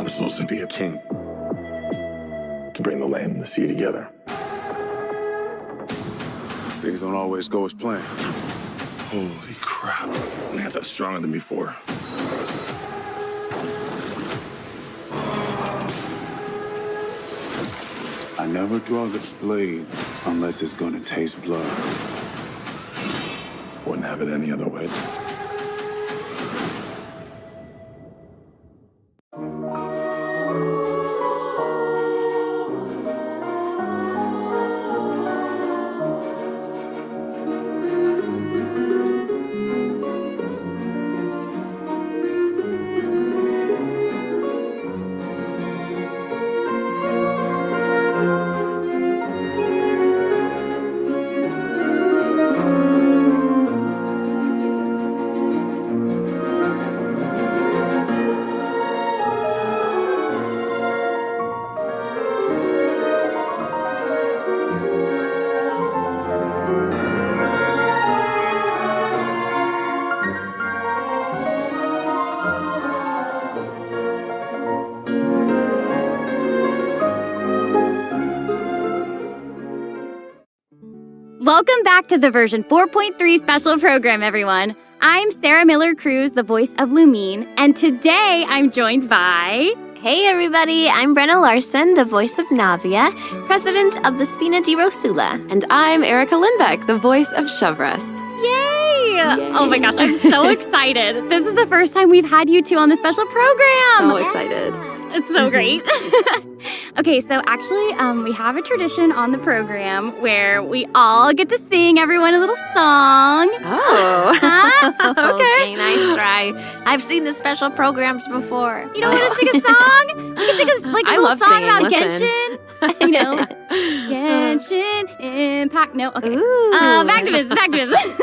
I'm supposed to be a king, to bring the land and the sea together. Things don't always go as planned. Holy crap. Man's stronger than before. I never draw this blade unless it's gonna taste blood. Wouldn't have it any other way. Welcome back to the version 4.3 special program, everyone. I'm Sarah Miller-Cruz, the voice of Lumine, and today I'm joined by... Hey everybody, I'm Brenna Larson, the voice of Navia, president of the Spina di Rosula. And I'm Erica Lindbeck, the voice of Shavras. Yay! Oh my gosh, I'm so excited. This is the first time we've had you two on the special program. So excited. It's so great. Okay, so actually, we have a tradition on the program where we all get to sing everyone a little song. Oh. Okay, nice try. I've seen the special programs before. You don't want to sing a song? We can sing a little song singing. about Listen. Genshin. You know, Genshin Impact. No, okay. Back to business.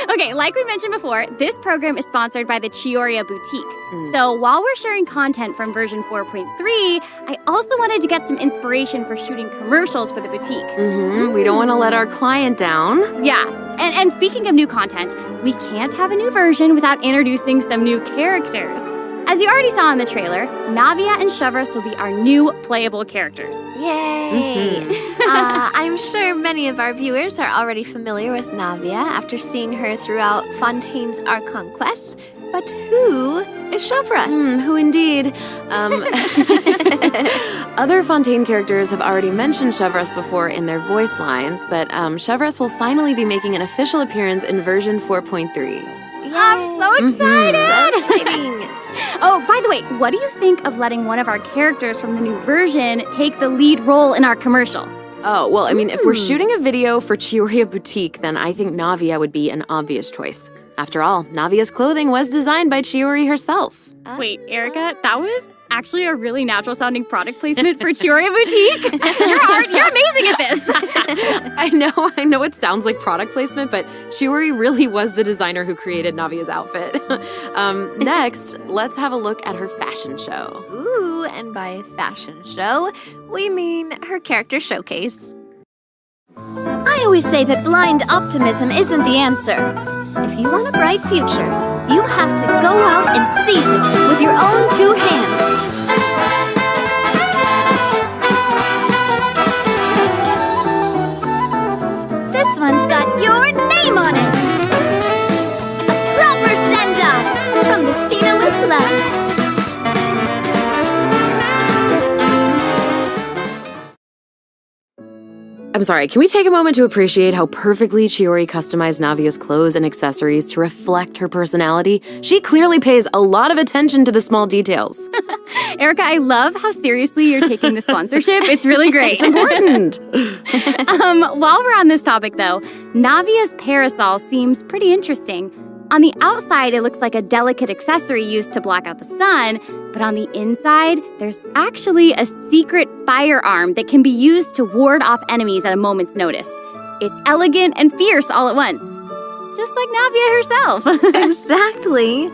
Okay, like we mentioned before, this program is sponsored by the Chioria Boutique. So while we're sharing content from version 4.3, I also wanted to get some inspiration for shooting commercials for the boutique. We don't want to let our client down. Yeah, and speaking of new content, we can't have a new version without introducing some new characters. As you already saw in the trailer, Navia and Shavras will be our new playable characters. Yay! I'm sure many of our viewers are already familiar with Navia after seeing her throughout Fontaine's Archon quests. But who is Shavras? Who indeed? Other Fontaine characters have already mentioned Shavras before in their voice lines, but Shavras will finally be making an official appearance in version 4.3. I'm so excited! So exciting! Oh, by the way, what do you think of letting one of our characters from the new version take the lead role in our commercial? Oh, well, I mean, if we're shooting a video for Chioria Boutique, then I think Navia would be an obvious choice. After all, Navia's clothing was designed by Chiori herself. Wait, Erica, that was actually a really natural-sounding product placement for Chioria Boutique. You're amazing at this. I know it sounds like product placement, but Chiori really was the designer who created Navia's outfit. Next, let's have a look at her fashion show. Ooh, and by fashion show, we mean her character showcase. I always say that blind optimism isn't the answer. If you want a bright future, you have to go out and seize it with your own two hands. This one's got your name on it. A proper send-off from the Spina with love. I'm sorry, can we take a moment to appreciate how perfectly Chiori customized Navia's clothes and accessories to reflect her personality? She clearly pays a lot of attention to the small details. Erica, I love how seriously you're taking the sponsorship. It's really great. It's important. While we're on this topic, though, Navia's parasol seems pretty interesting. On the outside, it looks like a delicate accessory used to block out the sun, but on the inside, there's actually a secret firearm that can be used to ward off enemies at a moment's notice. It's elegant and fierce all at once, just like Navia herself. Exactly.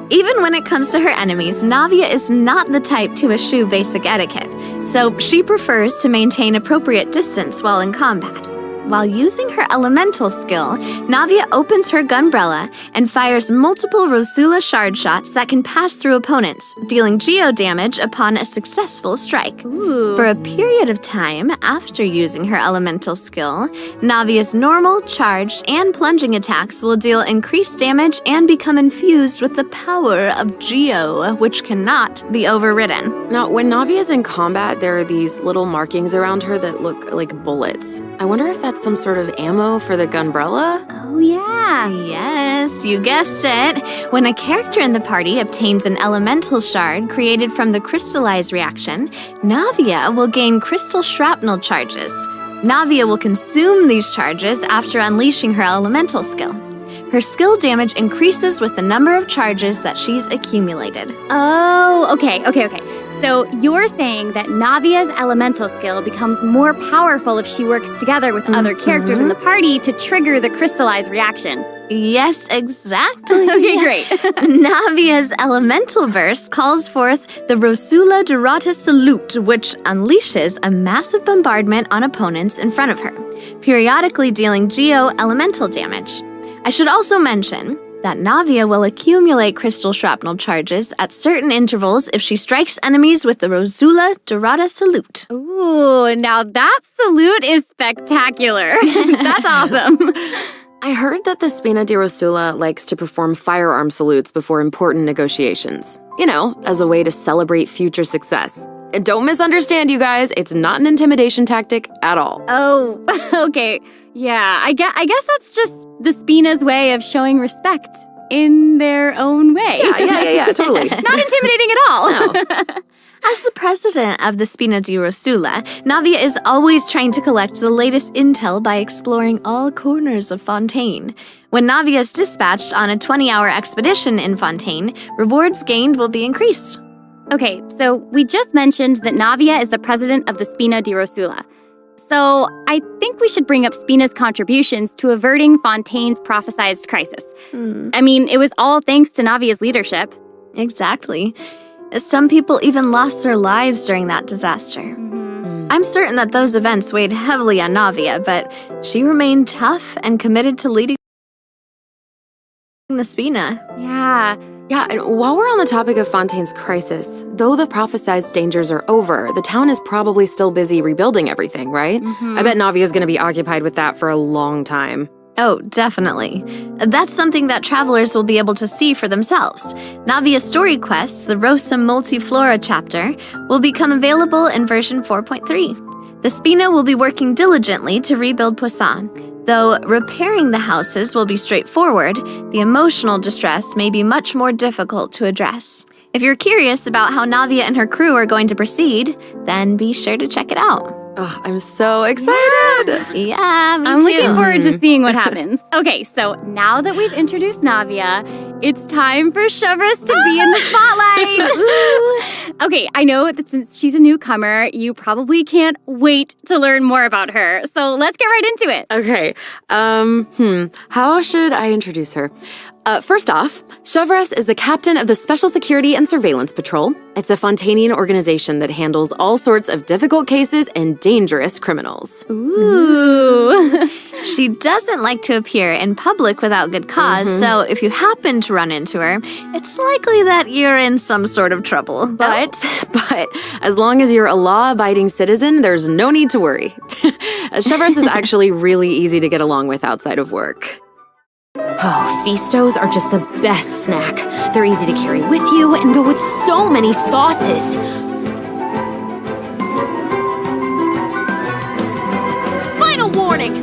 Even when it comes to her enemies, Navia is not the type to eschew basic etiquette, so she prefers to maintain appropriate distance while in combat. While using her elemental skill, Navia opens her gunbrella and fires multiple Rosula shard shots that can pass through opponents, dealing geo damage upon a successful strike. Ooh. For a period of time after using her elemental skill, Navia's normal, charged, and plunging attacks will deal increased damage and become infused with the power of geo, which cannot be overridden. Now, when Navia's in combat, there are these little markings around her that look like bullets. I wonder if that's some sort of ammo for the gunbrella? Oh, yeah. Yes, you guessed it. When a character in the party obtains an elemental shard created from the crystallize reaction, Navia will gain crystal shrapnel charges. Navia will consume these charges after unleashing her elemental skill. Her skill damage increases with the number of charges that she's accumulated. Oh, okay. So you're saying that Navia's elemental skill becomes more powerful if she works together with other characters in the party to trigger the crystallize reaction. Yes, exactly. Okay, great. Navia's elemental burst calls forth the Rosula Dorata Salute, which unleashes a massive bombardment on opponents in front of her, periodically dealing geo elemental damage. I should also mention that Navia will accumulate crystal shrapnel charges at certain intervals if she strikes enemies with the Rosula Dorata Salute. Ooh, now that salute is spectacular. That's awesome. I heard that the Spina di Rosula likes to perform firearm salutes before important negotiations. You know, as a way to celebrate future success. And don't misunderstand, you guys, it's not an intimidation tactic at all. Oh, okay. Yeah, I guess that's just the Spina's way of showing respect in their own way. Yeah, totally. Not intimidating at all. No. As the president of the Spina di Rosula, Navia is always trying to collect the latest intel by exploring all corners of Fontaine. When Navia is dispatched on a 20-hour expedition in Fontaine, rewards gained will be increased. Okay, so we just mentioned that Navia is the president of the Spina di Rosula. So I think we should bring up Spina's contributions to averting Fontaine's prophesized crisis. I mean, it was all thanks to Navia's leadership. Exactly. Some people even lost their lives during that disaster. I'm certain that those events weighed heavily on Navia, but she remained tough and committed to leading the Spina. Yeah, and while we're on the topic of Fontaine's crisis, though the prophesized dangers are over, the town is probably still busy rebuilding everything, right? I bet Navia's gonna be occupied with that for a long time. Oh, definitely. That's something that travelers will be able to see for themselves. Navia's story quests, the Rosa Multiflora chapter, will become available in version 4.3. The Spina will be working diligently to rebuild Poisson. Though repairing the houses will be straightforward, the emotional distress may be much more difficult to address. If you're curious about how Navia and her crew are going to proceed, then be sure to check it out. Oh, I'm so excited. Yeah, me I'm too. looking forward to seeing what happens. Okay, so now that we've introduced Navia, it's time for Chevreuse to be in the spotlight. Okay, I know that since she's a newcomer, you probably can't wait to learn more about her. So let's get right into it. Okay, how should I introduce her? First off, Chevreuse is the captain of the Special Security and Surveillance Patrol. It's a Fontanian organization that handles all sorts of difficult cases and dangerous criminals. Ooh. She doesn't like to appear in public without good cause, so if you happen to run into her, it's likely that you're in some sort of trouble. But as long as you're a law-abiding citizen, there's no need to worry. Chevreuse is actually really easy to get along with outside of work. Oh, Feastos are just the best snack. They're easy to carry with you and go with so many sauces. Final warning!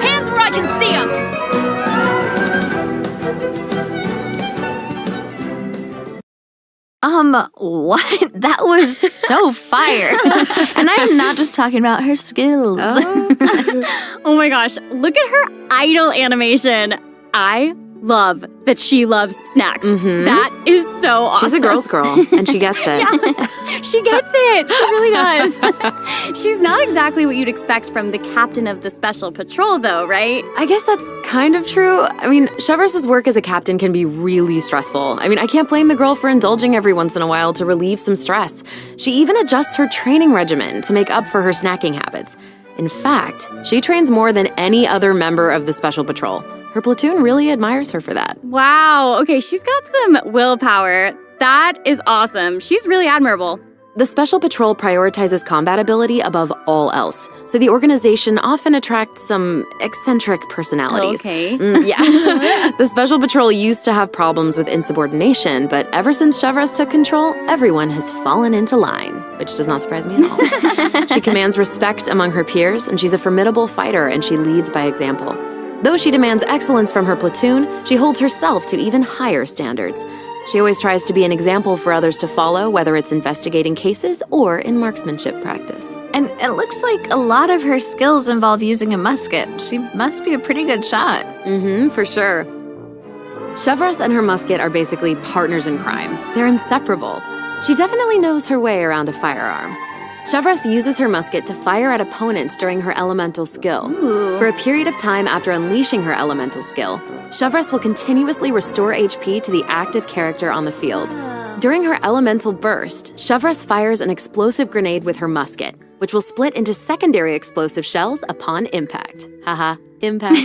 Hands where I can see them! What? That was so fire. And I'm not just talking about her skills. Oh my gosh, look at her idol animation. I love that she loves snacks. That is so awesome. She's a girl's girl, and she gets it. Yeah, she gets it. She really does. She's not exactly what you'd expect from the captain of the Special Patrol, though, right? I guess that's kind of true. I mean, Chevreuse's work as a captain can be really stressful. I mean, I can't blame the girl for indulging every once in a while to relieve some stress. She even adjusts her training regimen to make up for her snacking habits. In fact, she trains more than any other member of the Special Patrol. Her platoon really admires her for that. Wow. Okay, she's got some willpower. That is awesome. She's really admirable. The Special Patrol prioritizes combat ability above all else, so the organization often attracts some eccentric personalities. Okay. Yeah. The Special Patrol used to have problems with insubordination, but ever since Chevreuse took control, everyone has fallen into line, which does not surprise me at all. She commands respect among her peers, and she's a formidable fighter, and she leads by example. Though she demands excellence from her platoon, she holds herself to even higher standards. She always tries to be an example for others to follow, whether it's investigating cases or in marksmanship practice. And it looks like a lot of her skills involve using a musket. She must be a pretty good shot. For sure. Chevreuse and her musket are basically partners in crime. They're inseparable. She definitely knows her way around a firearm. Chevreuse uses her musket to fire at opponents during her elemental skill. For a period of time after unleashing her elemental skill, Chevreuse will continuously restore HP to the active character on the field. During her elemental burst, Chevreuse fires an explosive grenade with her musket, which will split into secondary explosive shells upon impact. Haha, impact.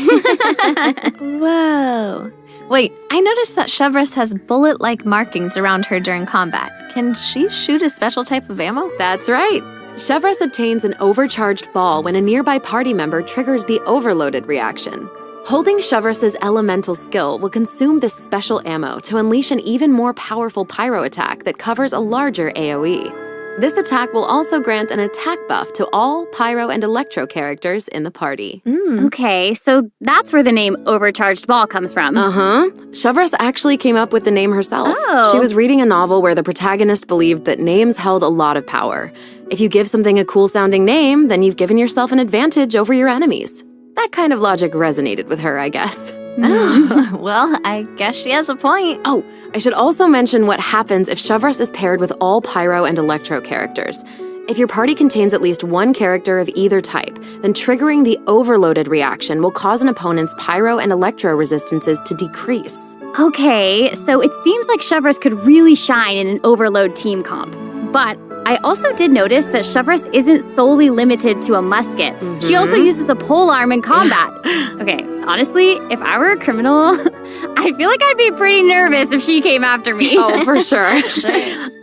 Whoa. Wait, I noticed that Chevreuse has bullet-like markings around her during combat. Can she shoot a special type of ammo? That's right. Chevreuse obtains an overcharged ball when a nearby party member triggers the overloaded reaction. Holding Chevreuse's elemental skill will consume this special ammo to unleash an even more powerful pyro attack that covers a larger AoE. This attack will also grant an attack buff to all pyro and electro characters in the party. Okay, so that's where the name Overcharged Ball comes from. Chevreuse actually came up with the name herself. Oh. She was reading a novel where the protagonist believed that names held a lot of power. If you give something a cool-sounding name, then you've given yourself an advantage over your enemies. That kind of logic resonated with her, I guess. Well, I guess she has a point. Oh, I should also mention what happens if Chevreuse is paired with all pyro and electro characters. If your party contains at least one character of either type, then triggering the overloaded reaction will cause an opponent's pyro and electro resistances to decrease. Okay, so it seems like Chevreuse could really shine in an overload team comp. But I also did notice that Chevreuse isn't solely limited to a musket. She also uses a polearm in combat. Okay, honestly, if I were a criminal, I feel like I'd be pretty nervous if she came after me. Oh, for sure.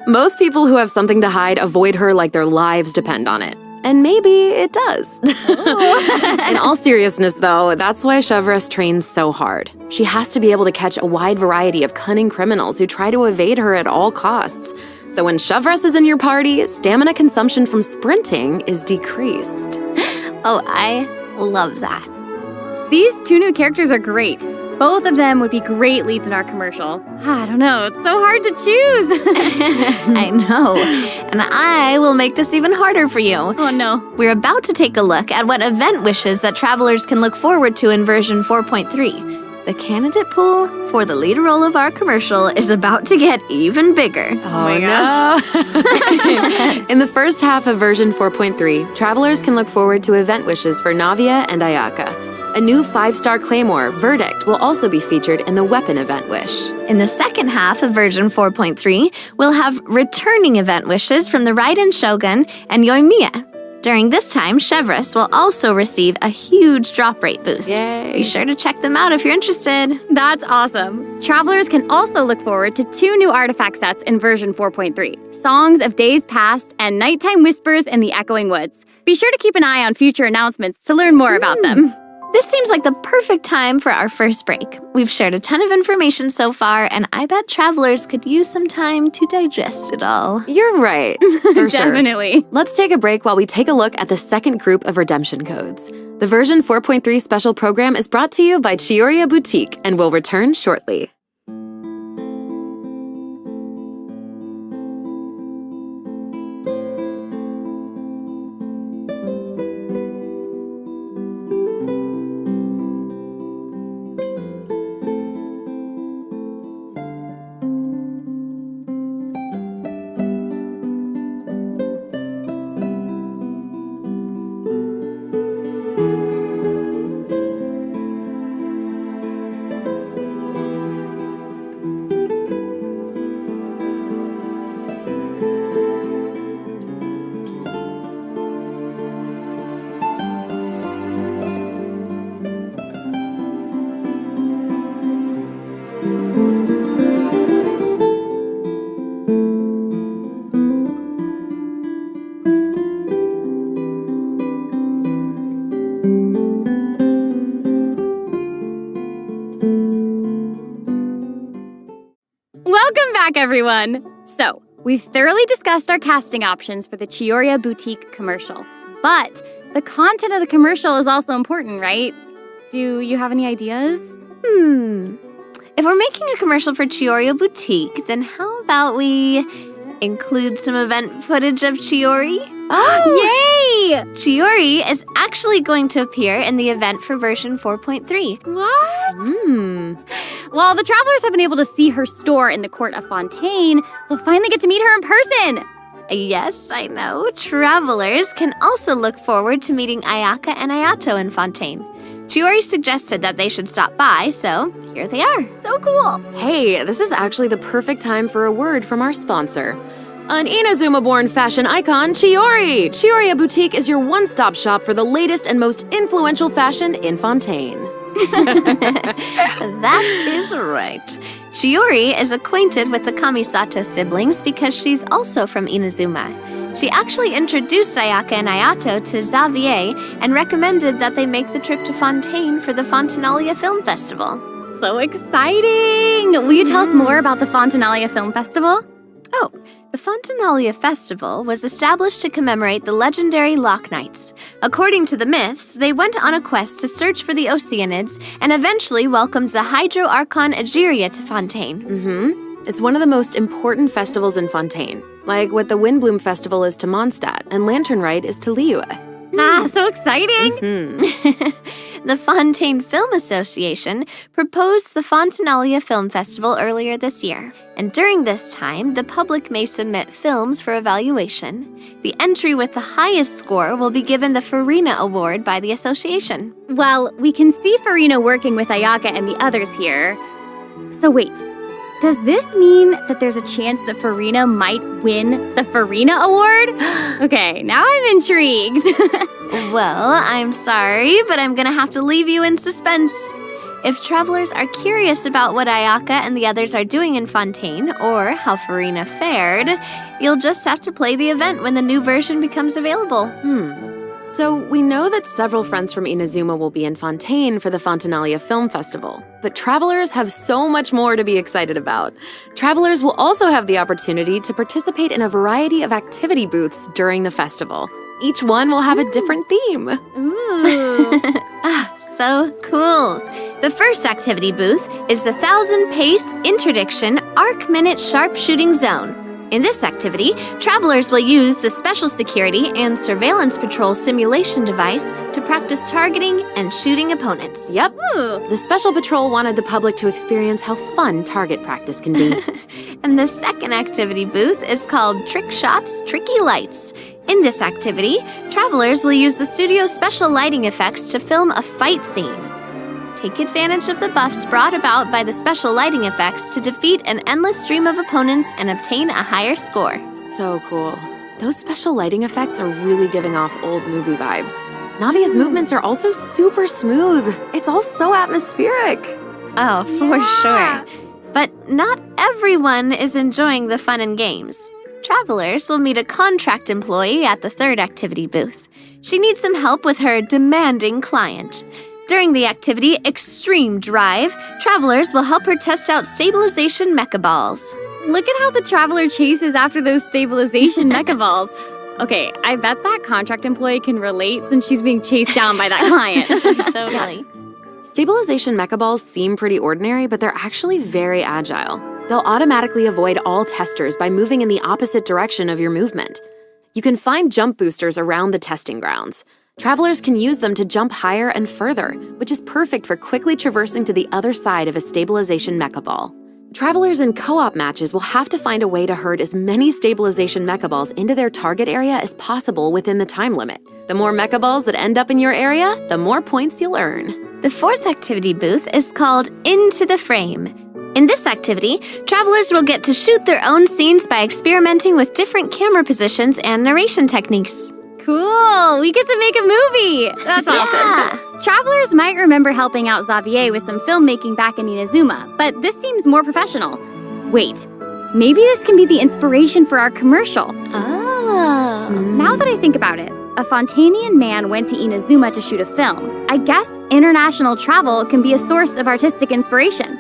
Most people who have something to hide avoid her like their lives depend on it. And maybe it does. In all seriousness, though, that's why Chevreuse trains so hard. She has to be able to catch a wide variety of cunning criminals who try to evade her at all costs. So when Chevreuse is in your party, stamina consumption from sprinting is decreased. Oh, I love that. These two new characters are great. Both of them would be great leads in our commercial. I don't know, it's so hard to choose. I know. And I will make this even harder for you. Oh no. We're about to take a look at what event wishes that travelers can look forward to in version 4.3. The candidate pool for the lead role of our commercial is about to get even bigger. Oh my gosh. No. In the first half of version 4.3, travelers can look forward to event wishes for Navia and Ayaka. A new 5-star claymore, Verdict, will also be featured in the weapon event wish. In the second half of version 4.3, we'll have returning event wishes from the Raiden Shogun and Yoimiya. During this time, Chevreuse will also receive a huge drop rate boost. Yay. Be sure to check them out if you're interested. That's awesome. Travelers can also look forward to 2 new artifact sets in version 4.3, Songs of Days Past and Nighttime Whispers in the Echoing Woods. Be sure to keep an eye on future announcements to learn more about them. This seems like the perfect time for our first break. We've shared a ton of information so far, and I bet travelers could use some time to digest it all. You're right. For sure. Definitely. Let's take a break while we take a look at the second group of redemption codes. The version 4.3 special program is brought to you by Chioria Boutique and will return shortly. Welcome back, everyone. So, we've thoroughly discussed our casting options for the Chioria Boutique commercial. But the content of the commercial is also important, right? Do you have any ideas? If we're making a commercial for Chioria Boutique, then how about we include some event footage of Chiori? Oh, yay! Chiori is actually going to appear in the event for version 4.3. What? While the travelers have been able to see her store in the court of Fontaine, they'll finally get to meet her in person. Yes, I know. Travelers can also look forward to meeting Ayaka and Ayato in Fontaine. Chiori suggested that they should stop by, so here they are. So cool. Hey, this is actually the perfect time for a word from our sponsor. An Inazuma-born fashion icon, Chiori! Chioria Boutique is your one-stop shop for the latest and most influential fashion in Fontaine. That is right. Chiori is acquainted with the Kamisato siblings because she's also from Inazuma. She actually introduced Ayaka and Ayato to Xavier and recommended that they make the trip to Fontaine for the Fontanalia Film Festival. So exciting! Will you tell us more about the Fontanalia Film Festival? Oh, the Fontanalia Festival was established to commemorate the legendary Lock Knights. According to the myths, they went on a quest to search for the Oceanids and eventually welcomed the Hydro Archon Egeria to Fontaine. It's one of the most important festivals in Fontaine, like what the Windbloom Festival is to Mondstadt and Lantern Rite is to Liyue. So exciting! The Fontaine Film Association proposed the Fontanalia Film Festival earlier this year, and during this time, the public may submit films for evaluation. The entry with the highest score will be given the Farina Award by the association. Well, we can see Farina working with Ayaka and the others here. So wait, does this mean that there's a chance that Farina might win the Farina Award? Okay, now I'm intrigued. Well, I'm sorry, but I'm gonna have to leave you in suspense. If travelers are curious about what Ayaka and the others are doing in Fontaine, or how Farina fared, you'll just have to play the event when the new version becomes available. So we know that several friends from Inazuma will be in Fontaine for the Fontanalia Film Festival, but travelers have so much more to be excited about. Travelers will also have the opportunity to participate in a variety of activity booths during the festival. Each one will have a different theme. Ooh. So cool. The first activity booth is the 1,000-pace interdiction arc-minute sharpshooting zone. In this activity, travelers will use the Special Security and Surveillance Patrol simulation device to practice targeting and shooting opponents. Yep. The Special Patrol wanted the public to experience how fun target practice can be. And the second activity booth is called Trick Shots, Tricky Lights. In this activity, travelers will use the studio's special lighting effects to film a fight scene. Take advantage of the buffs brought about by the special lighting effects to defeat an endless stream of opponents and obtain a higher score. So cool. Those special lighting effects are really giving off old movie vibes. Navia's movements are also super smooth. It's all so atmospheric. Oh, for sure. But not everyone is enjoying the fun and games. Travelers will meet a contract employee at the third activity booth. She needs some help with her demanding client. During the activity Extreme Drive, travelers will help her test out stabilization mecha balls. Look at how the traveler chases after those stabilization mecha balls. Okay, I bet that contract employee can relate since she's being chased down by that client. Totally. Stabilization mecha balls seem pretty ordinary, but they're actually very agile. They'll automatically avoid all testers by moving in the opposite direction of your movement. You can find jump boosters around the testing grounds. Travelers can use them to jump higher and further, which is perfect for quickly traversing to the other side of a stabilization mecha ball. Travelers in co-op matches will have to find a way to herd as many stabilization mecha balls into their target area as possible within the time limit. The more mecha balls that end up in your area, the more points you'll earn. The fourth activity booth is called Into the Frame. In this activity, travelers will get to shoot their own scenes by experimenting with different camera positions and narration techniques. Cool! We get to make a movie! That's awesome. Travelers might remember helping out Xavier with some filmmaking back in Inazuma, but this seems more professional. Wait, maybe this can be the inspiration for our commercial. Oh. Now that I think about it, a Fontanian man went to Inazuma to shoot a film. I guess international travel can be a source of artistic inspiration.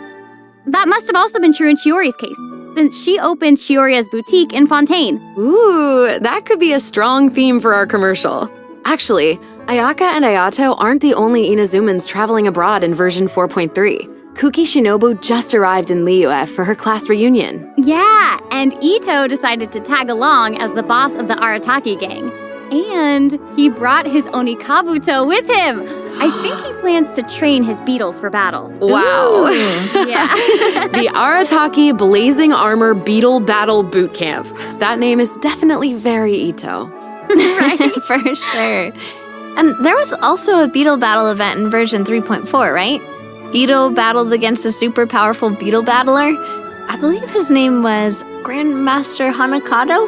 That must have also been true in Chiori's case, since she opened Chioria's boutique in Fontaine. Ooh, that could be a strong theme for our commercial. Actually, Ayaka and Ayato aren't the only Inazumans traveling abroad in version 4.3. Kuki Shinobu just arrived in Liyue for her class reunion. Yeah, and Ito decided to tag along as the boss of the Arataki gang. And he brought his Onikabuto with him. I think he plans to train his beetles for battle. Wow. Yeah. The Arataki Blazing Armor Beetle Battle Boot Camp. That name is definitely very Ito. Right, for sure. And there was also a beetle battle event in version 3.4, right? Ito battles against a super powerful beetle battler. I believe his name was Grandmaster Hanakato?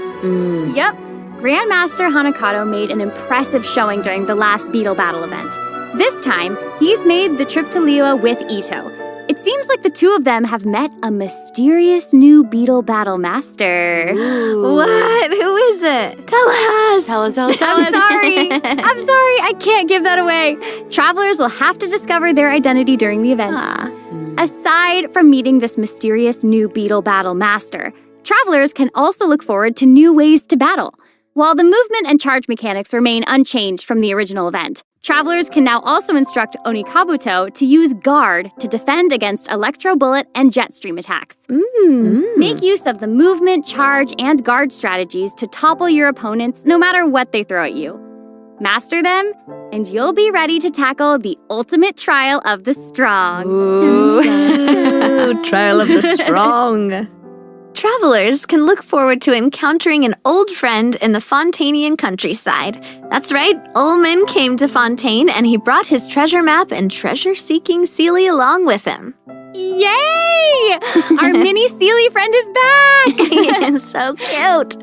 Yep. Grandmaster Hanakato made an impressive showing during the last beetle battle event. This time, he's made the trip to Liyue with Ito. It seems like the two of them have met a mysterious new beetle battle master. Ooh. What? Who is it? Tell us. Tell us. I'm sorry. I can't give that away. Travelers will have to discover their identity during the event. Aside from meeting this mysterious new beetle battle master, travelers can also look forward to new ways to battle. While the movement and charge mechanics remain unchanged from the original event, travelers can now also instruct Onikabuto to use Guard to defend against Electro Bullet and Jet Stream attacks. Make use of the movement, charge, and Guard strategies to topple your opponents no matter what they throw at you. Master them, and you'll be ready to tackle the ultimate trial of the strong. Ooh, trial of the strong. Travelers can look forward to encountering an old friend in the Fontanian countryside. That's right, Ullman came to Fontaine and he brought his treasure map and treasure-seeking Seelie along with him. Yay! Our mini Seelie friend is back! So cute!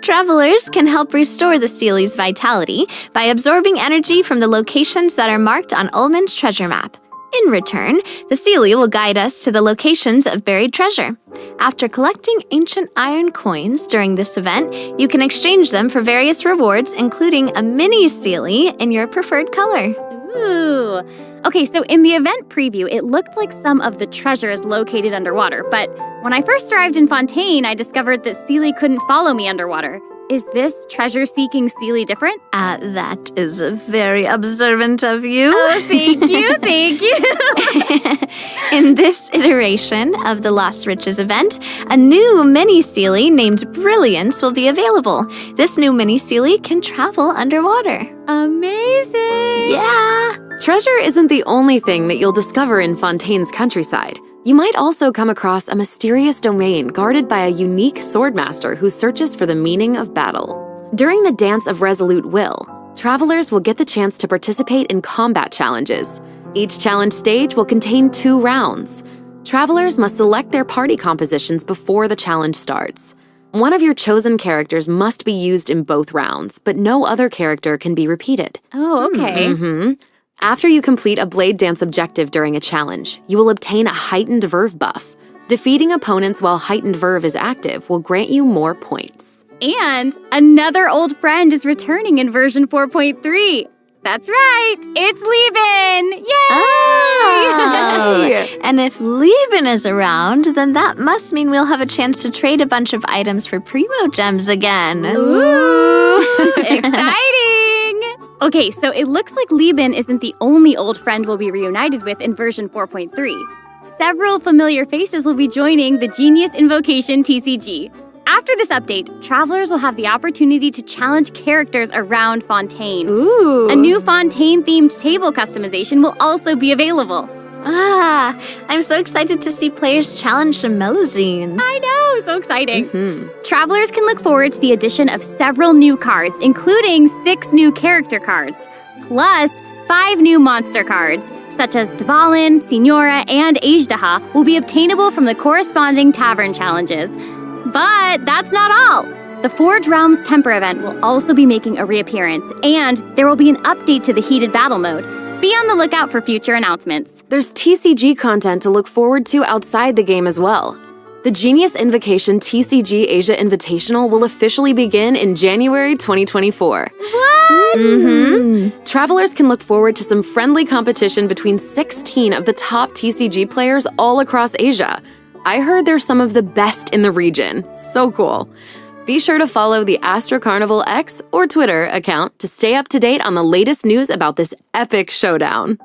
Travelers can help restore the Seelie's vitality by absorbing energy from the locations that are marked on Ullman's treasure map. In return, the Seelie will guide us to the locations of buried treasure. After collecting ancient iron coins during this event, you can exchange them for various rewards, including a mini Seelie in your preferred color. Ooh. Okay, so in the event preview, it looked like some of the treasure is located underwater, but when I first arrived in Fontaine, I discovered that Seelie couldn't follow me underwater. Is this treasure-seeking Seelie different? That is very observant of you. Oh, thank you, thank you. In this iteration of the Lost Riches event, a new mini Seelie named Brilliance will be available. This new mini Seelie can travel underwater. Amazing! Yeah! Treasure isn't the only thing that you'll discover in Fontaine's countryside. You might also come across a mysterious domain guarded by a unique swordmaster who searches for the meaning of battle. During the Dance of Resolute Will, travelers will get the chance to participate in combat challenges. Each challenge stage will contain 2 rounds. Travelers must select their party compositions before the challenge starts. One of your chosen characters must be used in both rounds, but no other character can be repeated. Oh, okay. After you complete a Blade Dance objective during a challenge, you will obtain a heightened verve buff. Defeating opponents while heightened verve is active will grant you more points. And another old friend is returning in version 4.3. That's right, it's Lieben! Yay! And if Lieben is around, then that must mean we'll have a chance to trade a bunch of items for Primo Gems again. Ooh, exciting! Okay, so it looks like Lieben isn't the only old friend we'll be reunited with in version 4.3. Several familiar faces will be joining the Genius Invocation TCG. After this update, travelers will have the opportunity to challenge characters around Fontaine. Ooh. A new Fontaine-themed table customization will also be available. I'm so excited to see players challenge some Melazines. I know, so exciting. Travelers can look forward to the addition of several new cards, including 6 new character cards, plus 5 new monster cards, such as Dvalin, Signora, and Ajdaha, will be obtainable from the corresponding tavern challenges. But that's not all. The Forge Realms Temper event will also be making a reappearance, and there will be an update to the Heated Battle mode. Be on the lookout for future announcements. There's TCG content to look forward to outside the game as well. The Genius Invocation TCG Asia Invitational will officially begin in January 2024. What? Travelers can look forward to some friendly competition between 16 of the top TCG players all across Asia. I heard they're some of the best in the region. So cool. Be sure to follow the Astro Carnival X or Twitter account to stay up to date on the latest news about this epic showdown.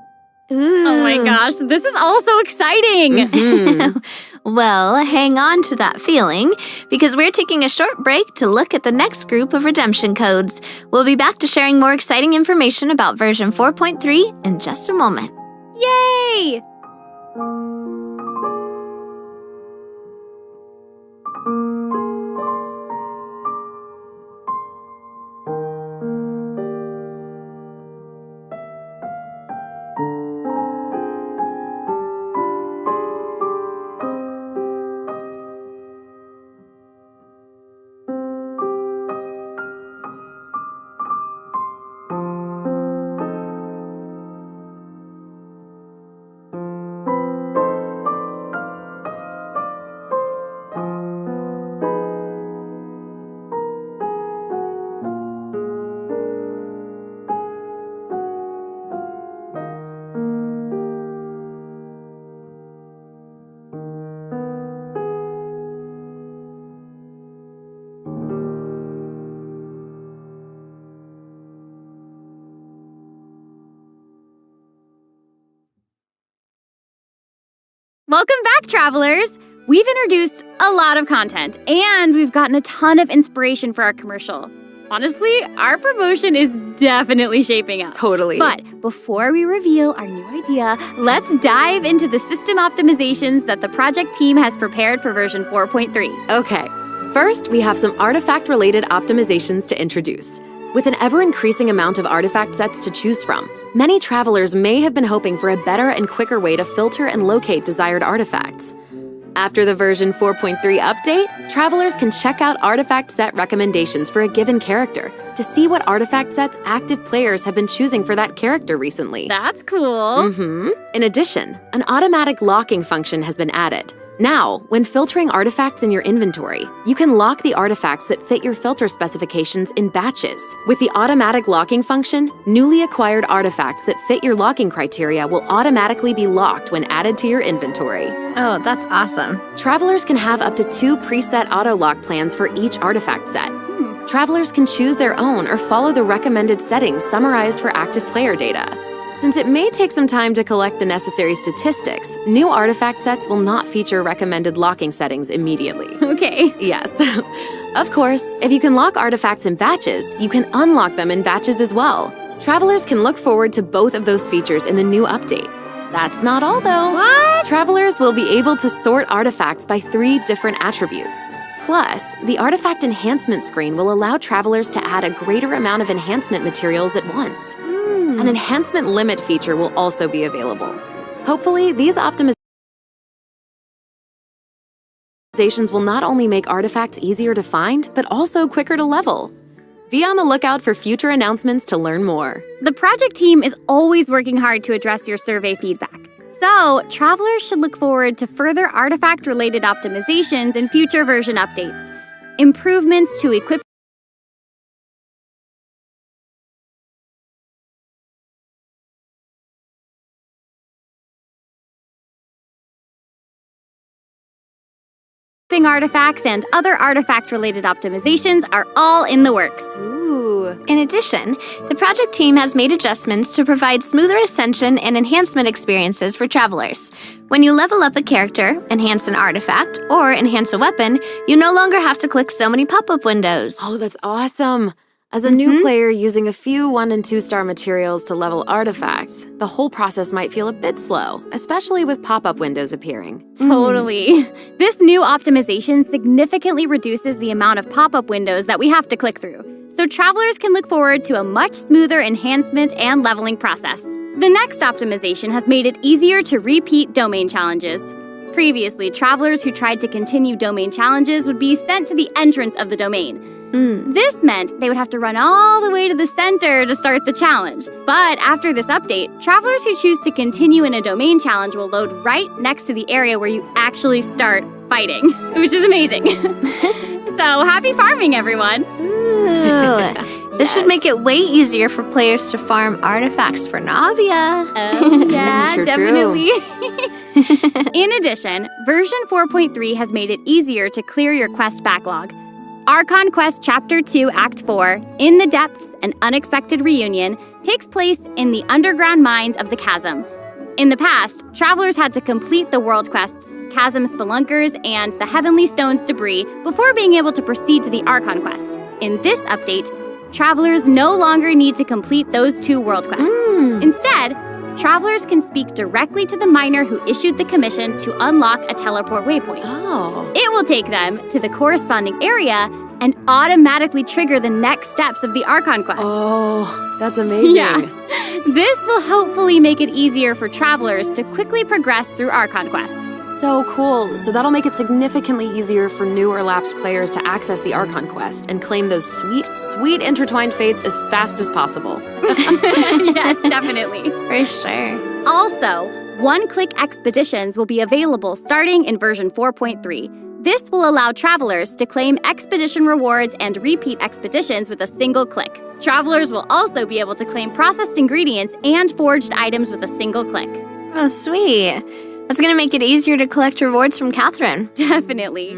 Oh my gosh, this is all so exciting! Well, hang on to that feeling, because we're taking a short break to look at the next group of redemption codes. We'll be back to sharing more exciting information about version 4.3 in just a moment. Yay! Welcome back, travelers! We've introduced a lot of content, and we've gotten a ton of inspiration for our commercial. Honestly, our promotion is definitely shaping up. Totally. But before we reveal our new idea, let's dive into the system optimizations that the project team has prepared for version 4.3. Okay, first we have some artifact-related optimizations to introduce. With an ever-increasing amount of artifact sets to choose from, many travelers may have been hoping for a better and quicker way to filter and locate desired artifacts. After the version 4.3 update, travelers can check out artifact set recommendations for a given character to see what artifact sets active players have been choosing for that character recently. That's cool. In addition, an automatic locking function has been added. Now, when filtering artifacts in your inventory, you can lock the artifacts that fit your filter specifications in batches. With the automatic locking function, newly acquired artifacts that fit your locking criteria will automatically be locked when added to your inventory. Oh, that's awesome. Travelers can have up to 2 preset auto-lock plans for each artifact set. Travelers can choose their own or follow the recommended settings summarized for active player data. Since it may take some time to collect the necessary statistics, new artifact sets will not feature recommended locking settings immediately. Okay. Yes. Of course, if you can lock artifacts in batches, you can unlock them in batches as well. Travelers can look forward to both of those features in the new update. That's not all, though. What? Travelers will be able to sort artifacts by 3 different attributes. Plus, the artifact enhancement screen will allow travelers to add a greater amount of enhancement materials at once. An enhancement limit feature will also be available. Hopefully, these optimizations will not only make artifacts easier to find, but also quicker to level. Be on the lookout for future announcements to learn more. The project team is always working hard to address your survey feedback. So, travelers should look forward to further artifact-related optimizations in future version updates. Improvements to equipping artifacts and other artifact-related optimizations are all in the works. Ooh. In addition, the project team has made adjustments to provide smoother ascension and enhancement experiences for travelers. When you level up a character, enhance an artifact, or enhance a weapon, you no longer have to click so many pop-up windows. Oh, that's awesome. As a new player using a few 1- and 2-star materials to level artifacts, the whole process might feel a bit slow, especially with pop-up windows appearing. Totally. This new optimization significantly reduces the amount of pop-up windows that we have to click through, so travelers can look forward to a much smoother enhancement and leveling process. The next optimization has made it easier to repeat domain challenges. Previously, travelers who tried to continue domain challenges would be sent to the entrance of the domain. This meant they would have to run all the way to the center to start the challenge. But after this update, travelers who choose to continue in a domain challenge will load right next to the area where you actually start fighting, which is amazing. So happy farming, everyone! Ooh. This should make it way easier for players to farm artifacts for Navia. Oh, yeah, True. definitely. In addition, version 4.3 has made it easier to clear your quest backlog. Archon Quest Chapter 2 Act 4, In the Depths, An Unexpected Reunion, takes place in the underground mines of the Chasm. In the past, travelers had to complete the world quests, Chasm Spelunkers, and the Heavenly Stones debris before being able to proceed to the Archon Quest. In this update, travelers no longer need to complete those 2 world quests. Instead, travelers can speak directly to the miner who issued the commission to unlock a teleport waypoint. Oh. It will take them to the corresponding area and automatically trigger the next steps of the Archon Quest. Oh, that's amazing. Yeah. This will hopefully make it easier for travelers to quickly progress through Archon quests. So cool. So that'll make it significantly easier for new or lapsed players to access the Archon Quest and claim those sweet, sweet intertwined fates as fast as possible. Yes, definitely. For sure. Also, one-click expeditions will be available starting in version 4.3. This will allow travelers to claim expedition rewards and repeat expeditions with a single click. Travelers will also be able to claim processed ingredients and forged items with a single click. Oh, sweet. That's going to make it easier to collect rewards from Catherine. Definitely.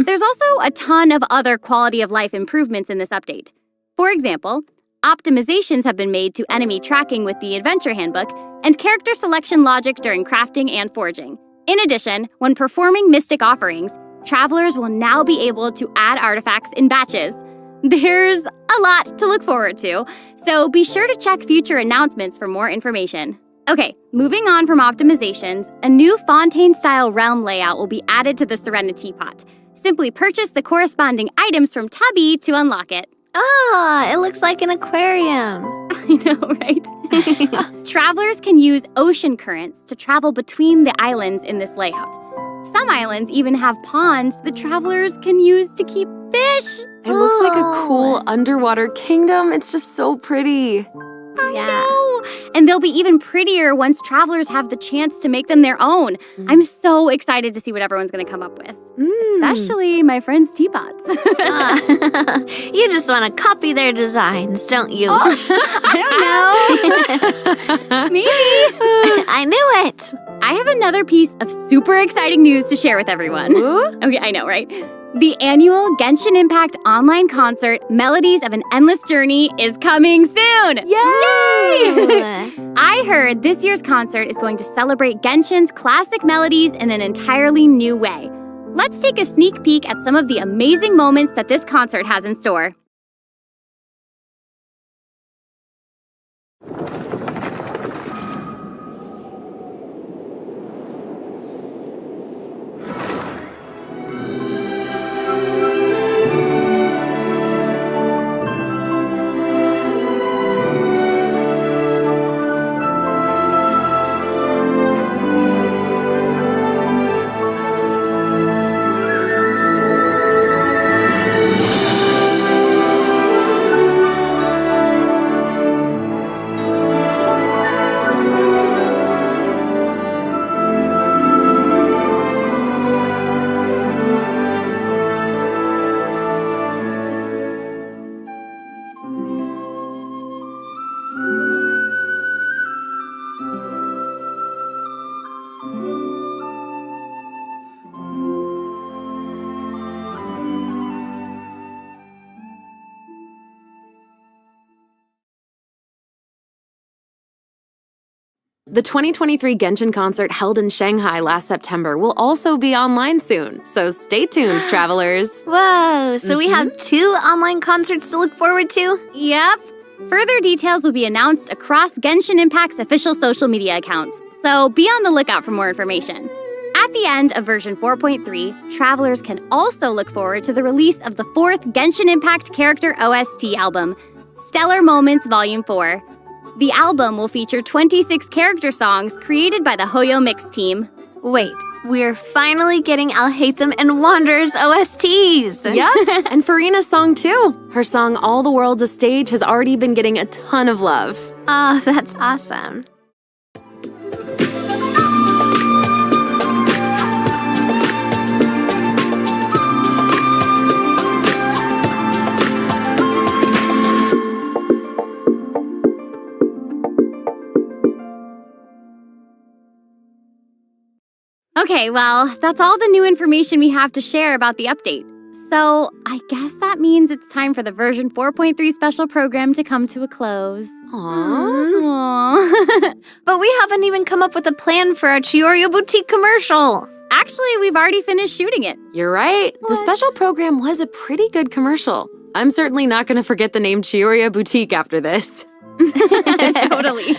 There's also a ton of other quality of life improvements in this update. For example, optimizations have been made to enemy tracking with the Adventure Handbook and character selection logic during crafting and forging. In addition, when performing mystic offerings, travelers will now be able to add artifacts in batches. There's a lot to look forward to, so be sure to check future announcements for more information. Okay, moving on from optimizations, a new Fontaine-style realm layout will be added to the Serenity Pot. Simply purchase the corresponding items from Tubby to unlock it. Ah, it looks like an aquarium. I know, right? Travelers can use ocean currents to travel between the islands in this layout. Some islands even have ponds that travelers can use to keep fish. It looks like a cool underwater kingdom. It's just so pretty. No. And they'll be even prettier once travelers have the chance to make them their own. I'm so excited to see what everyone's going to come up with. Especially my friend's teapots. You just want to copy their designs, don't you? I don't know. Maybe. I knew it. I have another piece of super exciting news to share with everyone. Okay, I know, right? The annual Genshin Impact online concert, Melodies of an Endless Journey, is coming soon! Yay! I heard this year's concert is going to celebrate Genshin's classic melodies in an entirely new way. Let's take a sneak peek at some of the amazing moments that this concert has in store. The 2023 Genshin concert held in Shanghai last September will also be online soon, so stay tuned, travelers. Whoa, so we have 2 online concerts to look forward to? Yep. Further details will be announced across Genshin Impact's official social media accounts, so be on the lookout for more information. At the end of version 4.3, travelers can also look forward to the release of the 4th Genshin Impact character OST album, Stellar Moments Volume 4. The album will feature 26 character songs created by the Hoyo Mix team. Wait, we're finally getting Alhaitham and Wanderer's OSTs! Yep, and Farina's song too. Her song All the World's a Stage has already been getting a ton of love. Oh, that's awesome. Okay, well, that's all the new information we have to share about the update. So, I guess that means it's time for the version 4.3 special program to come to a close. Aww. But we haven't even come up with a plan for our Chioria Boutique commercial. Actually, we've already finished shooting it. You're right. What? The special program was a pretty good commercial. I'm certainly not going to forget the name Chioria Boutique after this. Totally.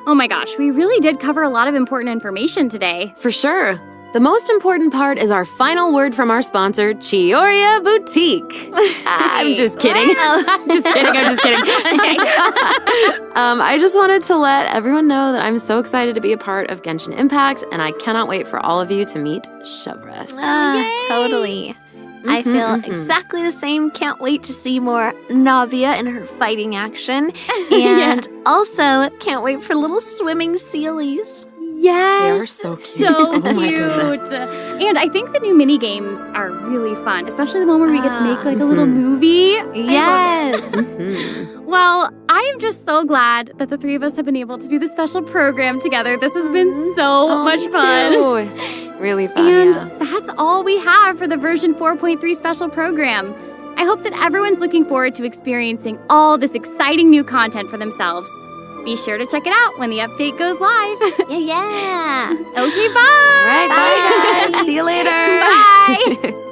Oh my gosh, we really did cover a lot of important information today. For sure. The most important part is our final word from our sponsor, Chioria Boutique. I'm just kidding. I'm just kidding. I just wanted to let everyone know that I'm so excited to be a part of Genshin Impact, and I cannot wait for all of you to meet Shovras. Totally. I feel exactly the same. Can't wait to see more Navia in her fighting action. And also, can't wait for little swimming sealies. Yes. They are so cute. So Oh my cute. goodness. And I think the new mini games are really fun, especially the one where we get to make like a little movie. Yes. Well, I am just so glad that the 3 of us have been able to do this special program together. This has been so much fun. Too. Really fun, And yeah. that's all we have for the version 4.3 special program. I hope that everyone's looking forward to experiencing all this exciting new content for themselves. Be sure to check it out when the update goes live. Yeah. Okay, bye. All right, bye guys. See you later. Bye.